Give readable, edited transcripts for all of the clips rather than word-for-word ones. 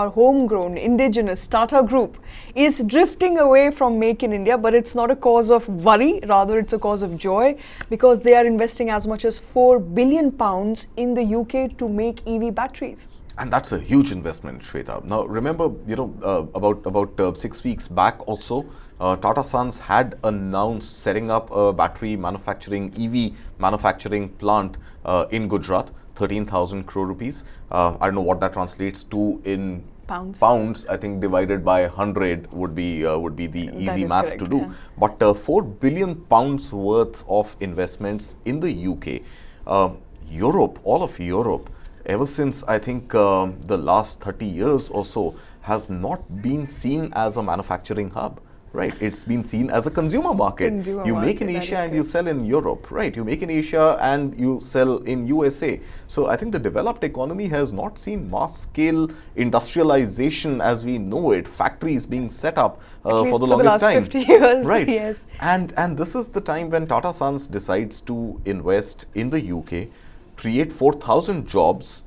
Our homegrown, indigenous Tata Group is drifting away from Make in India, but it's not a cause of worry, rather it's a cause of joy because they are investing as much as £4 billion in the UK to make EV batteries. And that's a huge investment, Shweta. Now, remember, about 6 weeks back or so, Tata Sons had announced setting up a battery manufacturing, EV manufacturing plant in Gujarat, 13,000 crore rupees. I don't know what that translates to in pounds. I think divided by 100 would be the easy math correct, to do. yeah. But £4 billion worth of investments in the UK, Europe, all of Europe, ever since I think the last 30 years or so, has not been seen as a manufacturing hub. Right, it's been seen as a consumer market. You make in Asia and you sell in Europe, right? You make in Asia and you sell in USA. So I think the developed economy has not seen mass scale industrialization as we know it, factories being set up for the longest time. 50 years, right? Yes. And this is the time when Tata Sons decides to invest in the UK, create 4,000 jobs,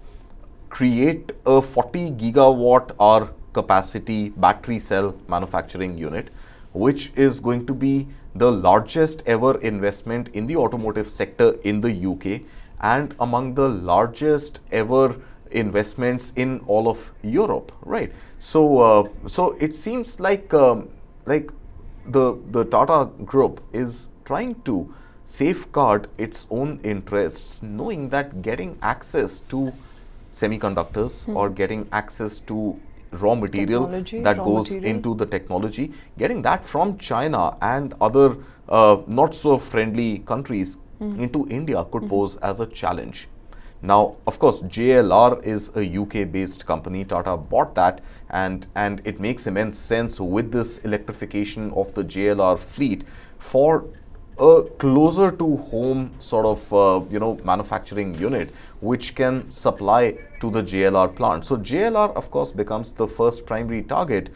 create a 40 gigawatt hour capacity battery cell manufacturing unit, which is going to be the largest ever investment in the automotive sector in the UK and among the largest ever investments in all of Europe, right? So, so it seems like the Tata Group is trying to safeguard its own interests, knowing that getting access to semiconductors or getting access to raw material goes into the technology, getting that from China and other not so friendly countries into India could pose as a challenge. Now, of course, JLR is a UK based company. Tata bought that and it makes immense sense with this electrification of the JLR fleet for a closer to home sort of manufacturing unit which can supply to the JLR plant. So JLR of course becomes the first primary target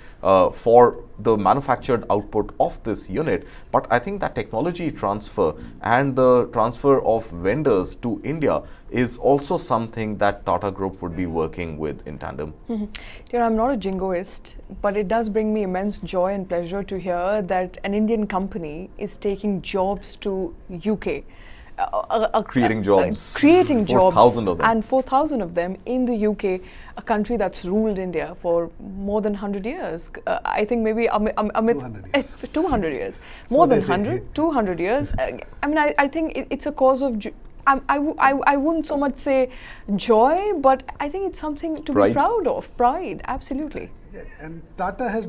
for the manufactured output of this unit, but I think that technology transfer and the transfer of vendors to India is also something that Tata Group would be working with in tandem. I'm not a jingoist, but it does bring me immense joy and pleasure to hear that an Indian company is taking jobs to UK. Creating jobs, 4,000 of them. And 4,000 of them in the UK, a country that's ruled India for more than 100 years. I think maybe 200 years. 200 years. So More than 100, 200 years. I mean, I think it's a cause of I wouldn't so much say joy, but I think it's something to be proud of. Pride, absolutely. Yeah, and Tata has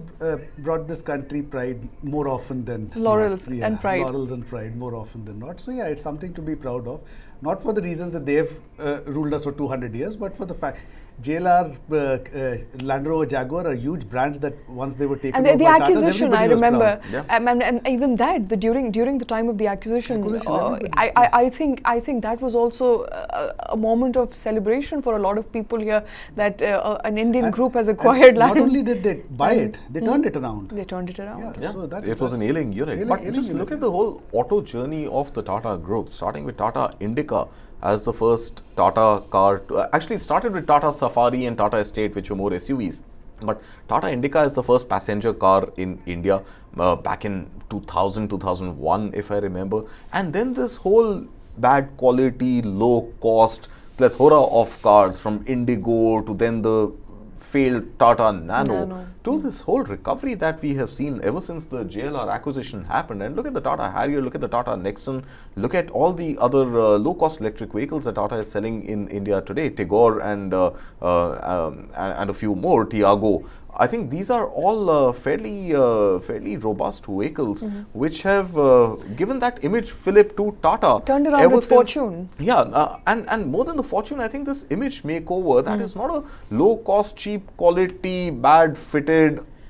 brought this country pride more often than laurels not. and pride. Laurels and pride more often than not. So yeah, it's something to be proud of. Not for the reasons that they've ruled us for 200 years, but for the fact JLR, Land Rover, Jaguar are huge brands that once they were taken over and the by acquisition, Tatas, I remember, and even that during the time of the acquisition, I think that was also a moment of celebration for a lot of people here that an Indian group has acquired land. Not only did they buy it, they turned it around. They turned it around. Yeah. So it was an ailing unit. But just look at the whole auto journey of the Tata Group, starting with Tata Indica as the first Tata car. Actually, it started with Tata Safari and Tata Estate, which were more SUVs. But Tata Indica is the first passenger car in India back in 2000, 2001, if I remember. And then this whole bad quality, low cost plethora of cars from Indigo to then the failed Tata Nano to this whole recovery that we have seen ever since the JLR acquisition happened. And look at the Tata Harrier, look at the Tata Nexon, look at all the other low-cost electric vehicles that Tata is selling in India today, Tigor and a few more, Tiago. I think these are all fairly robust vehicles which have given that image fillip to Tata. Turned around its fortune. Yeah, and more than the fortune, I think this image makeover, that is not a low-cost, cheap quality, bad fitted,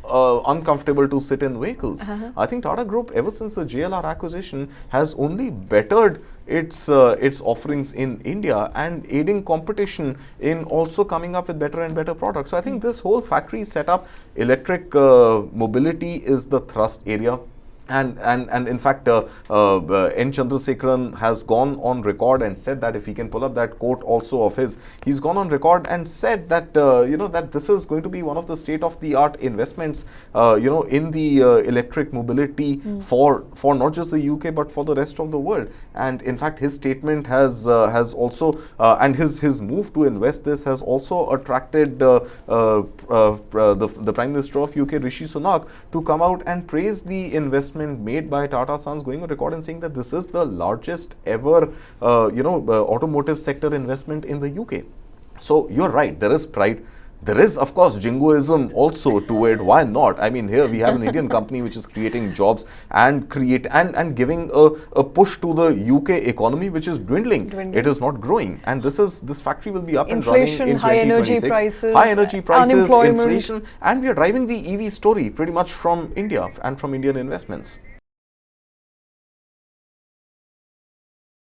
uncomfortable to sit in vehicles. I think Tata Group, ever since the JLR acquisition, has only bettered its offerings in India and aiding competition in also coming up with better and better products. So I think this whole factory setup, electric mobility is the thrust area. And in fact, N. Chandrasekaran has gone on record and said that, if he can pull up that quote also of his, he's gone on record and said that that this is going to be one of the state-of-the-art investments in the electric mobility for not just the UK but for the rest of the world. And in fact, his statement has also and his move to invest this has also attracted the Prime Minister of UK, Rishi Sunak, to come out and praise the investment made by Tata Sons, going on record and saying that this is the largest ever automotive sector investment in the UK. So you're right, there is pride. There is, of course, jingoism also to it. Why not? I mean, here we have an Indian company which is creating jobs and giving a push to the UK economy, which is dwindling. It is not growing. And this factory will be up and running in 2026. High energy prices, inflation, and we are driving the EV story pretty much from India and from Indian investments.